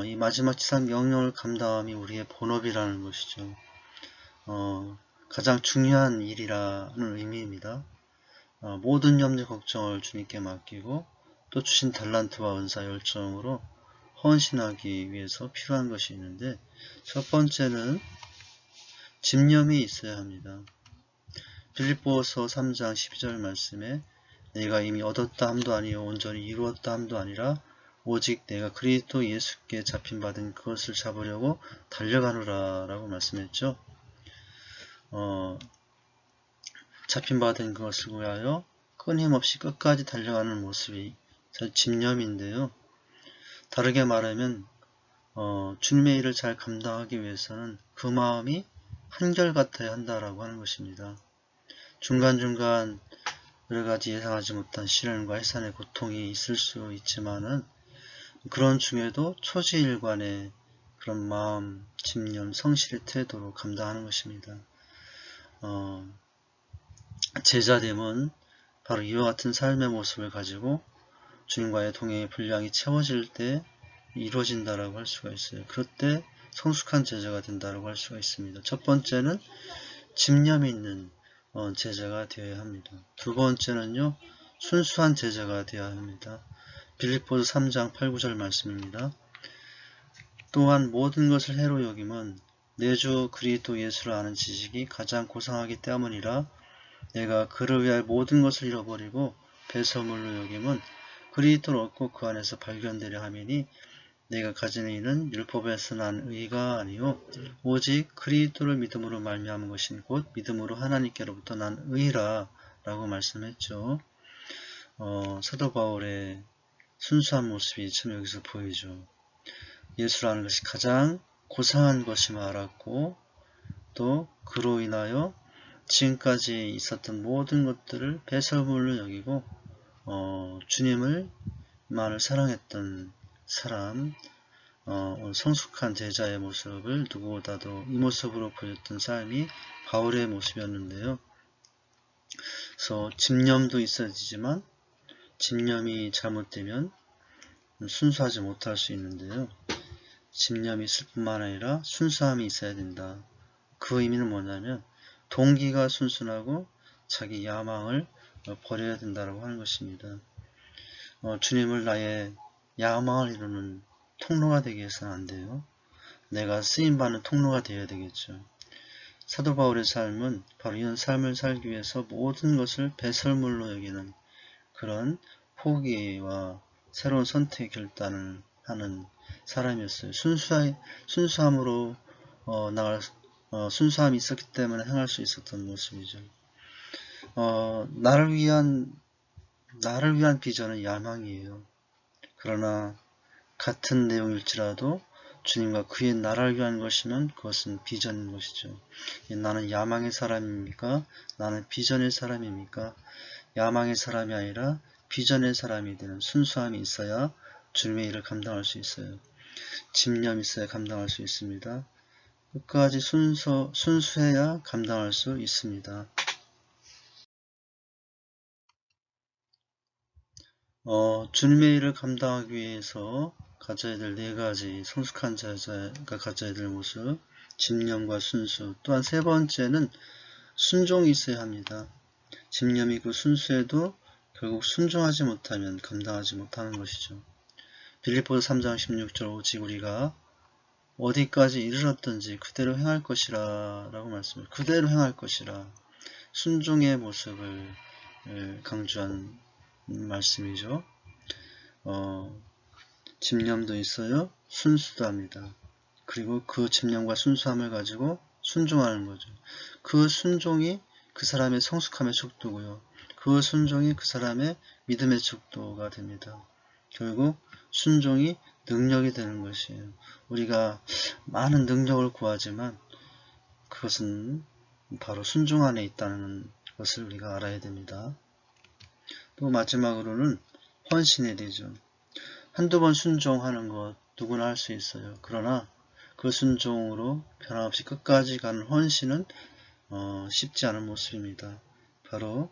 이 마지막 지상 명령을 감당함이 우리의 본업이라는 것이죠. 가장 중요한 일이라는 의미입니다. 모든 염려 걱정을 주님께 맡기고 또 주신 달란트와 은사 열정으로 헌신하기 위해서 필요한 것이 있는데, 첫 번째는 집념이 있어야 합니다. 빌립보서 3장 12절 말씀에 내가 이미 얻었다 함도 아니요 온전히 이루었다 함도 아니라 오직 내가 그리스도 예수께 잡힌받은 그것을 잡으려고 달려가노라 라고 말씀했죠. 잡힌받은 그것을 위하여 끊임없이 끝까지 달려가는 모습이 집념인데요. 다르게 말하면 주님의 일을 잘 감당하기 위해서는 그 마음이 한결같아야 한다라고 하는 것입니다. 중간중간 여러가지 예상하지 못한 시련과 해산의 고통이 있을 수 있지만은 그런 중에도 초지일관의 그런 마음, 집념, 성실의 태도로 감당하는 것입니다. 제자됨은 바로 이와 같은 삶의 모습을 가지고 주님과의 동행의 분량이 채워질 때 이루어진다라고 할 수가 있어요. 그럴 때 성숙한 제자가 된다라고 할 수가 있습니다. 첫 번째는 집념이 있는 제자가 되어야 합니다. 두 번째는요, 순수한 제자가 되어야 합니다. 빌립보서 3장 8, 9절 말씀입니다. 또한 모든 것을 해로 여김은 내 주 그리스도 예수를 아는 지식이 가장 고상하기 때문이라. 내가 그를 위하여 모든 것을 잃어버리고 배설물로 여김은 그리스도를 얻고 그 안에서 발견되려 함이니 내가 가진 의는 율법에서 난 의가 아니요 오직 그리스도를 믿음으로 말미암은 것인 곧 믿음으로 하나님께로부터 난 의라 라고 말씀했죠. 사도 바울의 순수한 모습이 참 여기서 보이죠. 예수라는 것이 가장 고상한 것임을 알았고 또 그로 인하여 지금까지 있었던 모든 것들을 배설물로 여기고 주님을 만을 사랑했던 사람, 성숙한 제자의 모습을 누구보다도 이 모습으로 보였던 삶이 바울의 모습이었는데요. 그래서 집념도 있어야지만 집념이 잘못되면 순수하지 못할 수 있는데요. 집념이 있을 뿐만 아니라 순수함이 있어야 된다. 그 의미는 뭐냐면 동기가 순순하고 자기 야망을 버려야 된다고 하는 것입니다. 주님을 나의 야망을 이루는 통로가 되기 위해서는 안 돼요. 내가 쓰임받는 통로가 되어야 되겠죠. 사도 바울의 삶은 바로 이런 삶을 살기 위해서 모든 것을 배설물로 여기는 그런 포기와 새로운 선택 결단을 하는 사람이었어요. 순수함으로 순수함이 있었기 때문에 행할 수 있었던 모습이죠. 나를 위한 비전은 야망이에요. 그러나 같은 내용일지라도 주님과 그의 나라를 위한 것이면 그것은 비전인 것이죠. 나는 야망의 사람입니까? 나는 비전의 사람입니까? 야망의 사람이 아니라 비전의 사람이 되는 순수함이 있어야 주님의 일을 감당할 수 있어요. 집념이 있어야 감당할 수 있습니다. 끝까지 순수해야 감당할 수 있습니다. 주님의 일을 감당하기 위해서 가져야 될 4가지 성숙한 제자가 가져야 될 모습, 집념과 순수. 또한 3번째는 순종이 있어야 합니다. 집념이 있고 순수해도 결국 순종하지 못하면 감당하지 못하는 것이죠. 빌립보서 3장 16절 오직 우리가 어디까지 이르렀든지 그대로 행할 것이라 라고 말씀을 그대로 행할 것이라 순종의 모습을 강조한 말씀이죠. 집념도 있어요. 순수도 합니다. 그리고 그 집념과 순수함을 가지고 순종하는 거죠. 그 순종이 그 사람의 성숙함의 척도고요. 그 순종이 그 사람의 믿음의 척도가 됩니다. 결국 순종이 능력이 되는 것이에요. 우리가 많은 능력을 구하지만 그것은 바로 순종 안에 있다는 것을 우리가 알아야 됩니다. 또 마지막으로는 헌신해야 되죠. 한두 번 순종하는 것 누구나 할 수 있어요. 그러나 그 순종으로 변함없이 끝까지 가는 헌신은 쉽지 않은 모습입니다. 바로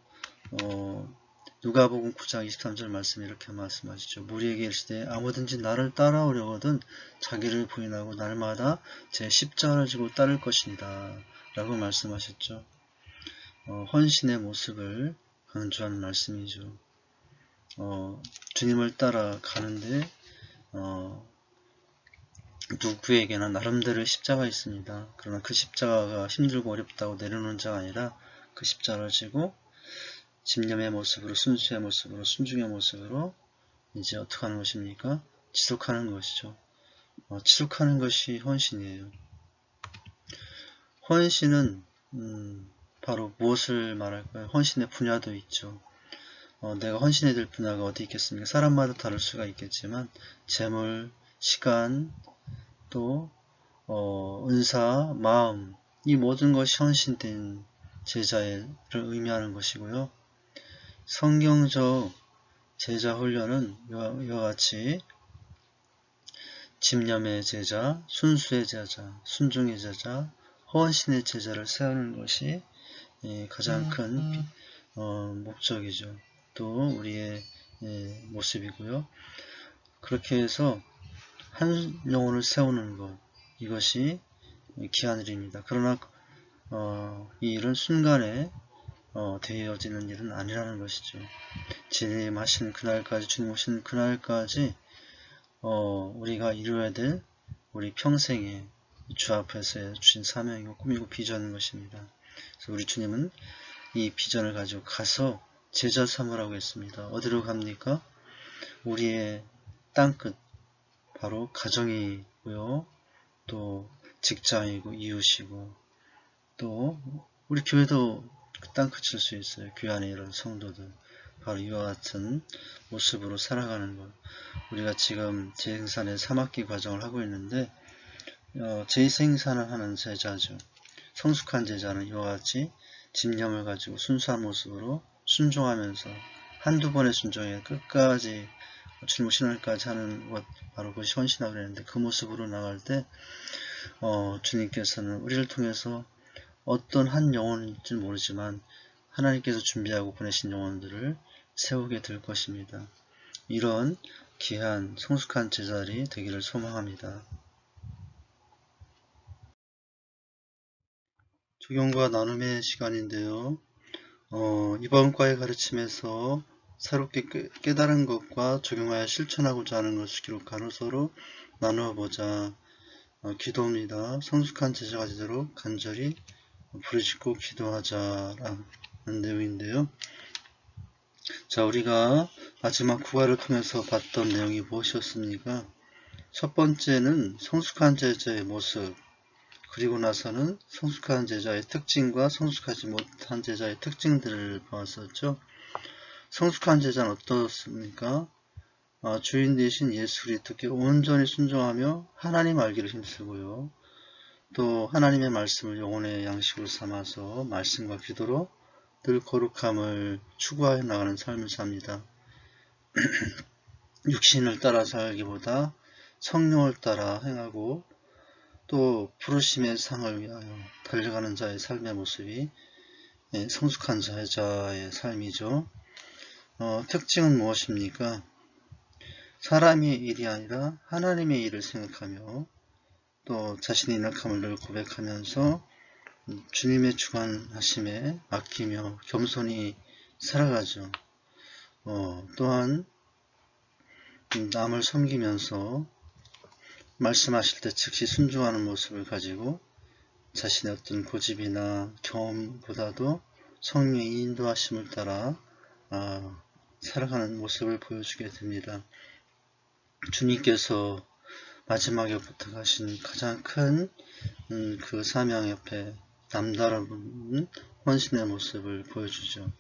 누가복음 9장 23절 말씀 이렇게 말씀하시죠. 무리에게 이르시되 아무든지 나를 따라오려거든 자기를 부인하고 날마다 제 십자가를 지고 따를 것이니다 라고 말씀하셨죠. 헌신의 모습을 강조하는 말씀이죠. 주님을 따라 가는데 누구에게나 나름대로 십자가 있습니다. 그러나 그 십자가가 힘들고 어렵다고 내려놓는 자가 아니라 그 십자가를 지고 집념의 모습으로 순수의 모습으로 순종의 모습으로 이제 어떻게 하는 것입니까? 지속하는 것이죠. 지속하는 것이 헌신이에요. 헌신은 바로 무엇을 말할까요? 헌신의 분야도 있죠. 내가 헌신해야 될 분야가 어디 있겠습니까? 사람마다 다를 수가 있겠지만 재물, 시간, 또 은사, 마음 이 모든 것이 헌신된 제자를 의미하는 것이고요. 성경적 제자 훈련은 이와 같이 집념의 제자, 순수의 제자, 순종의 제자, 헌신의 제자를 세우는 것이 가장 큰 목적이죠. 또 우리의 모습이고요. 그렇게 해서 한 영혼을 세우는 것 이것이 귀한 일입니다. 그러나 이 일은 순간에 되어지는 일은 아니라는 것이죠. 주님 오시는 그날까지 우리가 이루어야 될 우리 평생에 주 앞에서 주신 사명이고 꿈이고 비전인 것입니다. 그래서 우리 주님은 이 비전을 가지고 가서 제자 삼으라고 했습니다. 어디로 갑니까? 우리의 땅끝 바로 가정이고요. 또 직장이고 이웃이고 또 우리 교회도 땅끝일 수 있어요. 교회 안에 이런 성도들 바로 이와 같은 모습으로 살아가는 것. 우리가 지금 재생산의 3학기 과정을 하고 있는데 재생산을 하는 제자죠. 성숙한 제자는 이와 같이 집념을 가지고 순수한 모습으로 순종하면서 한두 번의 순종에 끝까지 주님 오시는 날까지 하는 것 바로 그것이 헌신하고 그랬는데 그 모습으로 나갈 때 주님께서는 우리를 통해서 어떤 한 영혼인지 모르지만 하나님께서 준비하고 보내신 영혼들을 세우게 될 것입니다. 이런 귀한 성숙한 제자들이 되기를 소망합니다. 적용과 나눔의 시간인데요. 이번 과의 가르침에서 새롭게 깨달은 것과 적용하여 실천하고자 하는 것을 기록하여 서로 나누어 보자. 기도입니다. 성숙한 제자가 되도록 간절히 부르짖고 기도하자라는 내용인데요. 자, 우리가 마지막 구가를 통해서 봤던 내용이 무엇이었습니까? 첫 번째는 성숙한 제자의 모습, 그리고 나서는 성숙한 제자의 특징과 성숙하지 못한 제자의 특징들을 보았었죠. 성숙한 제자는 어떻습니까? 주인 되신 예수 그리스도께 온전히 순종하며 하나님 알기를 힘쓰고요. 또 하나님의 말씀을 영혼의 양식으로 삼아서 말씀과 기도로 늘 거룩함을 추구하여 나가는 삶을 삽니다. 육신을 따라 살기보다 성령을 따라 행하고 또 부르심의 상을 위하여 달려가는 자의 삶의 모습이 성숙한 제자의 삶이죠. 특징은 무엇입니까? 사람의 일이 아니라 하나님의 일을 생각하며 또 자신의 연약함을 늘 고백하면서 주님의 주관하심에 맡기며 겸손히 살아가죠. 또한 남을 섬기면서 말씀하실 때 즉시 순종하는 모습을 가지고 자신의 어떤 고집이나 경험보다도 성령의 인도하심을 따라 살아가는 모습을 보여주게 됩니다. 주님께서 마지막에 부탁하신 가장 큰 그 사명 옆에 남다른 헌신의 모습을 보여주죠.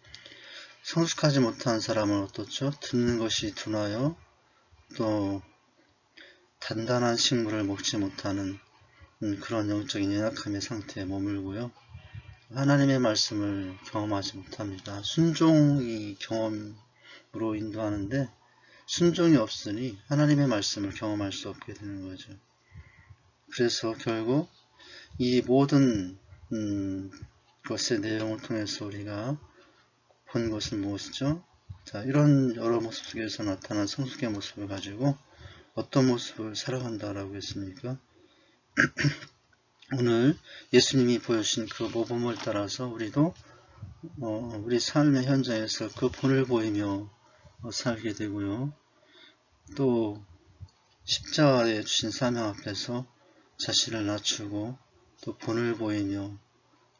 성숙하지 못한 사람은 어떻죠? 듣는 것이 둔하여 또 단단한 식물을 먹지 못하는 그런 영적인 연약함의 상태에 머물고요. 하나님의 말씀을 경험하지 못합니다. 순종이 경험으로 인도하는데 순종이 없으니 하나님의 말씀을 경험할 수 없게 되는 거죠. 그래서 결국 이 모든 것의 내용을 통해서 우리가 본 것은 무엇이죠? 자, 이런 여러 모습 속에서 나타난 성숙의 모습을 가지고 어떤 모습을 살아간다라고 했습니까? 오늘 예수님이 보여주신 그 모범을 따라서 우리도 우리 삶의 현장에서 그 본을 보이며 살게 되고요. 또 십자가에 주신 사명 앞에서 자신을 낮추고 또 본을 보이며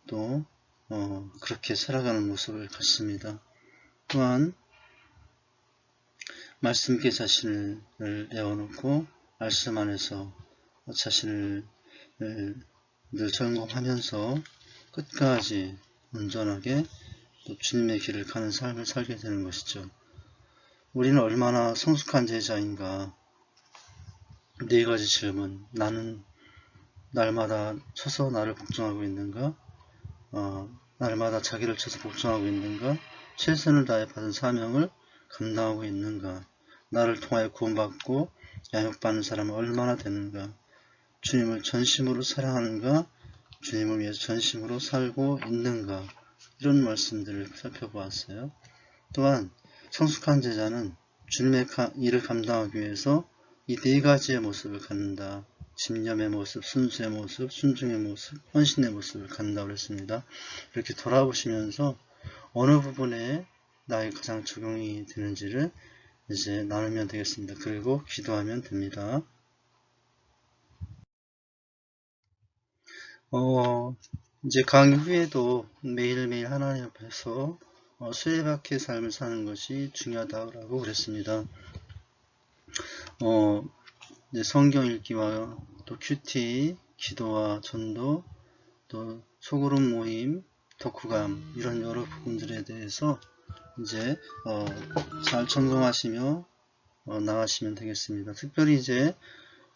또 그렇게 살아가는 모습을 갖습니다. 또한 말씀께 자신을 내어놓고 말씀 안에서 자신을 늘 점검하면서 끝까지 온전하게 또 주님의 길을 가는 삶을 살게 되는 것이죠. 우리는 얼마나 성숙한 제자인가? 네 가지 질문. 나는 날마다 쳐서 나를 복종하고 있는가? 날마다 자기를 쳐서 복종하고 있는가? 최선을 다해 받은 사명을 감당하고 있는가? 나를 통하여 구원받고 양육받는 사람은 얼마나 되는가? 주님을 전심으로 사랑하는가? 주님을 위해서 전심으로 살고 있는가? 이런 말씀들을 살펴보았어요. 또한 성숙한 제자는 주님의 일을 감당하기 위해서 이 네 가지의 모습을 갖는다. 집념의 모습, 순수의 모습, 순종의 모습, 헌신의 모습을 갖는다고 했습니다. 이렇게 돌아보시면서 어느 부분에 나의 가장 적용이 되는지를 이제 나누면 되겠습니다. 그리고 기도하면 됩니다. 이제 강의 후에도 매일매일 하나님 앞에서 수레바퀴의 삶을 사는 것이 중요하다고 그랬습니다. 이제 성경 읽기와 또 큐티, 기도와 전도, 또 소그룹 모임, 덕후감 이런 여러 부분들에 대해서 이제 잘 점검하시며 나가시면 되겠습니다. 특별히 이제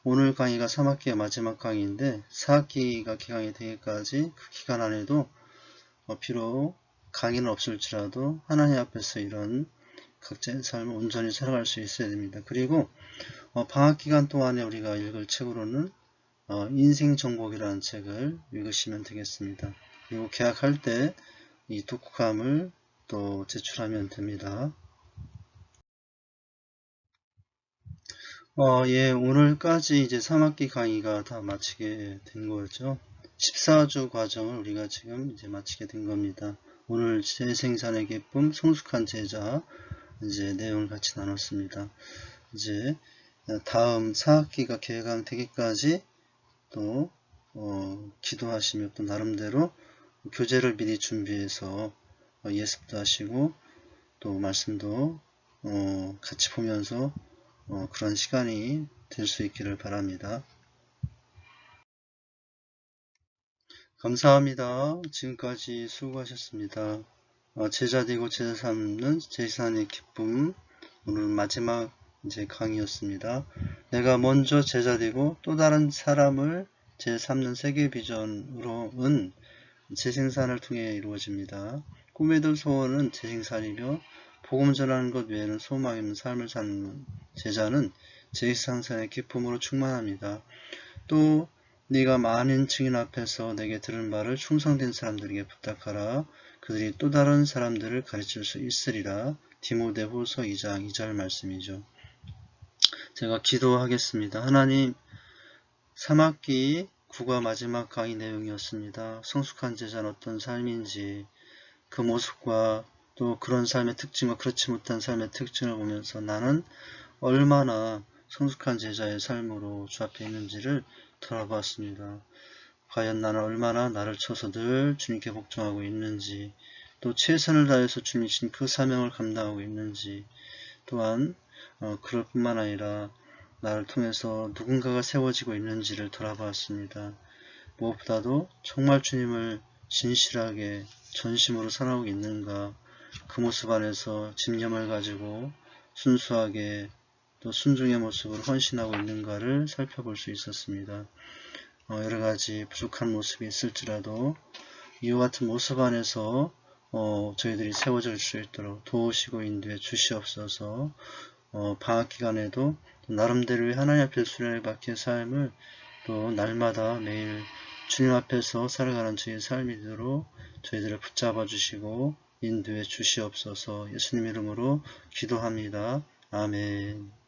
오늘 강의가 3학기의 마지막 강의인데 4학기가 개강이 되기까지 그 기간 안에도 비록 강의는 없을지라도 하나님 앞에서 이런 각자의 삶을 온전히 살아갈 수 있어야 됩니다. 그리고 방학 기간 동안에 우리가 읽을 책으로는 인생정복이라는 책을 읽으시면 되겠습니다. 그리고 개학할 때 이 독후감을 또 제출하면 됩니다. 예, 오늘까지 이제 3학기 강의가 다 마치게 된 거죠. 14주 과정을 우리가 지금 이제 마치게 된 겁니다. 오늘 재생산의 기쁨, 성숙한 제자 이제 내용을 같이 나눴습니다. 이제 다음 4학기가 개강되기까지 또 기도하시며 또 나름대로 교재를 미리 준비해서 예습도 하시고 또 말씀도 같이 보면서 그런 시간이 될 수 있기를 바랍니다. 감사합니다. 지금까지 수고하셨습니다. 제자 되고 제자 삼는 제사의 기쁨, 오늘 마지막 이제 강의였습니다. 내가 먼저 제자 되고 또 다른 사람을 제3는 세계 비전으로는 재생산을 통해 이루어집니다. 꿈에도 소원은 재생산이며 복음 전하는 것 외에는 소망이 없는 삶을 사는 제자는 재생산의 기쁨으로 충만합니다. 또 네가 많은 증인 앞에서 내게 들은 말을 충성된 사람들에게 부탁하라. 그들이 또 다른 사람들을 가르칠 수 있으리라. 디모데후서 2장 2절 말씀이죠. 제가 기도하겠습니다. 하나님, 3학기 9과 마지막 강의 내용이었습니다. 성숙한 제자는 어떤 삶인지 그 모습과 또 그런 삶의 특징과 그렇지 못한 삶의 특징을 보면서 나는 얼마나 성숙한 제자의 삶으로 주 앞에 있는지를 돌아보았습니다. 과연 나는 얼마나 나를 쳐서 늘 주님께 복종하고 있는지, 또 최선을 다해서 주님이 주신 그 사명을 감당하고 있는지, 또한 그럴 뿐만 아니라 나를 통해서 누군가가 세워지고 있는지를 돌아보았습니다. 무엇보다도 정말 주님을 진실하게 전심으로 사랑하고 있는가, 그 모습 안에서 집념을 가지고 순수하게 또 순종의 모습으로 헌신하고 있는가를 살펴볼 수 있었습니다. 여러가지 부족한 모습이 있을지라도 이와 같은 모습 안에서 저희들이 세워질 수 있도록 도우시고 인도해 주시옵소서. 방학기간에도 나름대로의 하나님 앞에 수련을 받기의 삶을 또 날마다 매일 주님 앞에서 살아가는 저희의 삶이 되도록 저희들을 붙잡아 주시고 인도해 주시옵소서. 예수님 이름으로 기도합니다. 아멘.